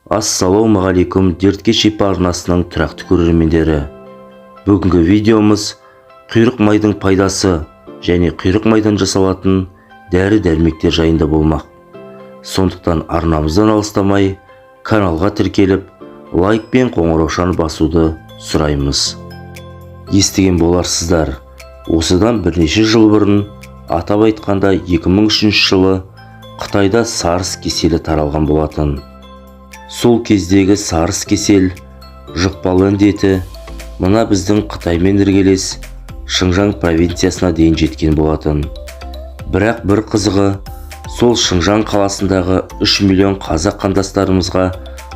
Ассалаумағалейкум, дертке шипа арнасының тұрақты көрермендері. Бүгінгі видеомыз құйрық майдың пайдасы және құйрық майдан жасалатын дәрі-дәрмектер жайында болмақ. Сондықтан арнамыздан алыстамай, каналға тіркеліп, лайк пен қоңыраушаны басуды сұраймыз. Естіген боларсыздар, осыдан бірнеше жыл бұрын, атап айтқанда 2003 жылы Қытайда SARS кеселі таралған болатын. Сол кездегі SARS кесел, жұқпалы індеті, мына біздің Қытаймен іргелес Шыңжаң провинциясына дейін жеткен болатын. Бірақ бір қызығы, сол Шыңжаң қаласындағы 3 миллион қазақ қандастарымызға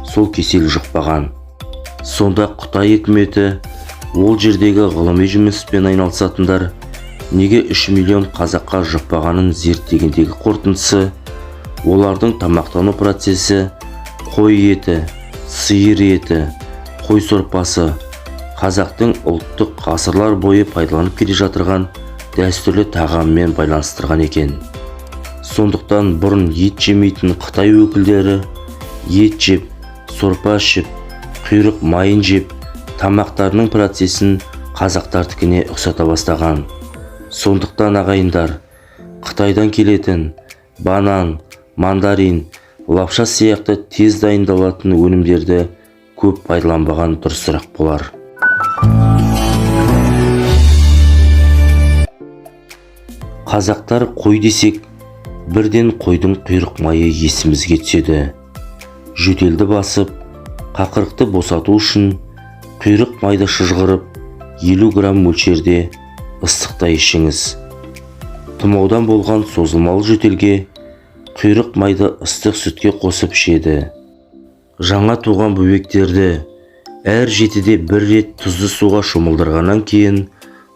сол кесел жұқпаған. Сонда Қытай үкіметі ол жердегі ғылыми жұмыспен айналысатындар неге 3 миллион қазаққа жұқпағанын зерттегендегі қорытындысы, олардың тамақтану процесі қой еті, сиыр еті, қой сорпасы қазақтың ұлттық ғасырлар бойы пайдаланып келе жатырған дәстүрлі тағаммен байланыстырған екен. Сондықтан бұрын ет жемейтін Қытай өкілдері ет жеп, сорпа ішіп, құйрық майын жеп, тамақтарының процесін қазақтардікіне ұқсата бастаған. Сондықтан ағайындар, Қытайдан келетін банан, мандарин, лапша сияқты тез дайындалатын өнімдерді көп пайдаланбаған дұрысырақ болар. Қазақтар қой десек, бірден қойдың құйрық майы есімізге түседі. Жөтелді басып, қақырықты босату үшін құйрық майды шыжғырып 50 грамм мөлшерде ыстықта ішіңіз. Тұмаудан болған созылмалы жөтелге құйрық майды ыстық сүтке қосып ішеді. Жаңа туған бөбектерді әр 7-де 1 рет тұзды суға шомылдырғаннан кейін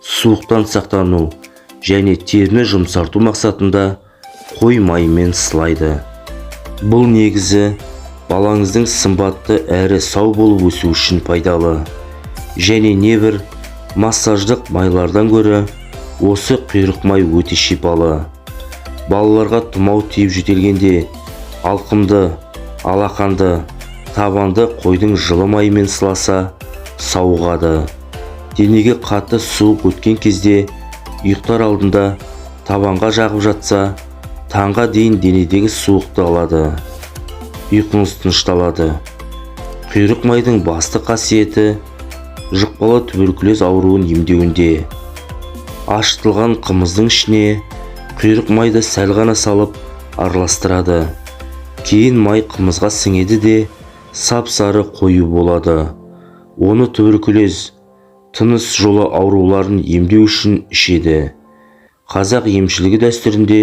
суықтан сақтану және теріні жұмсарту мақсатында қой майымен сылайды. Бұл негізі балаңыздың сымбатты әрі сау болып өсу үшін пайдалы. Және небір массаждық майлардан гөрі осы құйрық май өте шипалы. Балаларға тұмау тиіп жөтелгенде алқымды, алақанды, табанды қойдың жылы майымен сыласа сауығады. Денеге қатты суық өткен кезде ұйықтар алдында табанға жағып жатса, таңға дейін денедегі суықты алады. Ұйқыңыз тынышталады. Құйрық майдың басты қасиеті жұқпалы туберкулез ауруын емдеуінде. Ашытылған қымыздың ішіне құйрық майды сәл ғана салып араластырады. Кейін май қымызға сіңеді де сап-сары қою болады. Оны туберкулез, тыныс жолы ауруларын емдеу үшін ішеді. Қазақ емшілігі дәстүрінде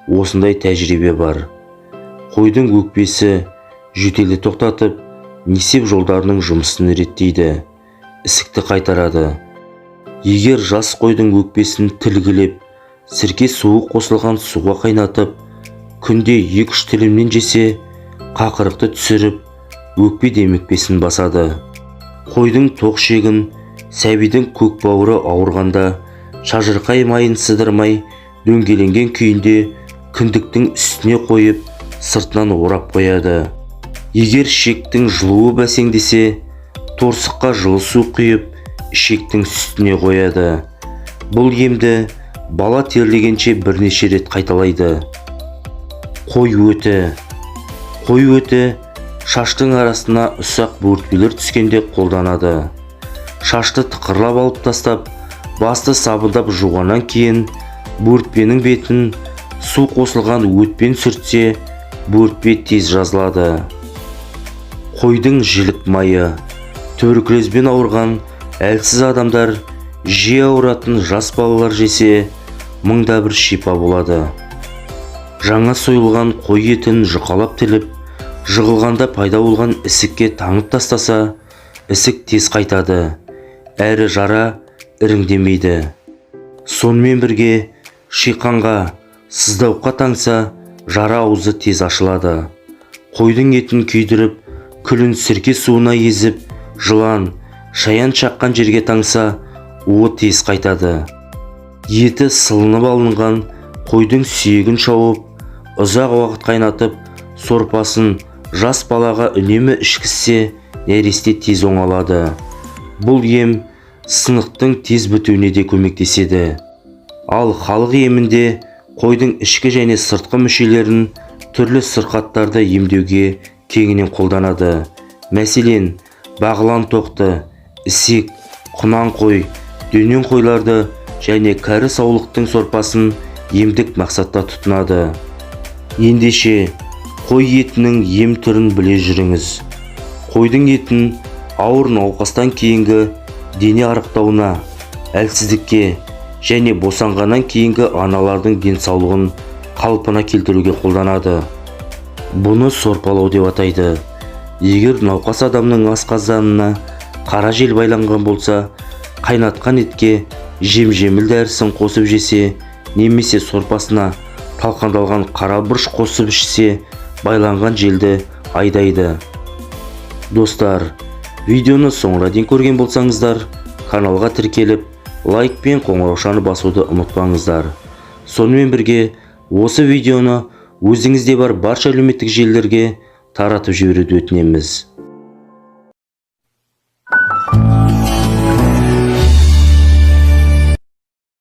осындай тәжірибе бар. Қойдың өкпесі жөтелді тоқтатып, несеп жолдарының жұмысын реттейді, ісікті қайтарады. Егер жас қойдың өкпесін тілгілеп, сірке суы қосылған суға қайнатып, күнде 2-3 тілімнен жесе, қақырықты түсіріп, өкпе демікпесін басады. Қойдың тоқ шегін, сәбидің көк бауыры ауырғанда, шажырқай майын сыдырмай, дөңгеленген күйінде кіндіктің үстіне қойып, сыртынан орап қояды. Егер ішектің жылуы бәсеңдесе, торсыққа жылы су құйып, ішектің үстіне қояды. Бұл емді бала терлегенше бірнеше рет қайталайды. Қой өті. Қой өті шаштың арасына ұсақ бөртпелер түскенде қолданады. Шашты тықырлап алып тастап, басты сабындап жуғаннан кейін бөртпенің бетін су қосылған өтпен сүртсе, бөртпе тез жазылады. Қойдың жілік майы. Туберкулезбен ауырған әлсіз адамдар, жиі ауыратын жас балалар жесе, мыңда бір шипа болады. Жаңа сойылған қой етін жұқалап тіліп, жығылғанда пайда болған ісікке таңып тастаса, ісік тез қайтады, әрі жара іріңдемейді. Сонымен бірге шиқанға, сыздауыққа таңса, жара аузы тез ашылады. Қойдың етін күйдіріп, күлін сірке суына езіп, жылан, шаян шаққан жерге таңса, уы тез қайтады. Еті сылынып алынған қойдың сүйегін шауып, ұзақ уақыт қайнатып, сорпасын, жас балаға үнемі ішкізсе, нәресте тез оңалады. Бұл ем сынықтың тез бітуіне де көмектеседі. Ал халық емінде қойдың ішкі және сыртқы мүшелерін түрлі сырқаттарды емдеуге кеңінен қолданады. Мәселен, бағлан тоқты, ісек, құнан қой, дөнен қойларды және кәрі саулықтың сорпасын емдік мақсатта тұтынады. Ендеше, қой етінің ем түрін біле жүріңіз. Қойдың етін ауыр науқастан кейінгі дене арықтауына, әлсіздікке және босанғаннан кейінгі аналардың денсаулығын қалпына келтіруге қолданады. Бұны сорпалау деп атайды. Егер науқас адамның асқазанына қара жел байланған болса, қайнатқан етке жем-жеміл дәрісін қосып жесе, немесе сорпасына талқандалған қара бұрыш қосып ішсе, байланған желді айдайды. Достар, видеоны соңына дейін көрген болсаңыздар, каналға тіркеліп, лайк пен қоңыраушаны басуды ұмытпаңыздар. Сонымен бірге, осы видеоны өзіңізде бар барша әлеуметтік желілерге таратып жіберуді өтінеміз.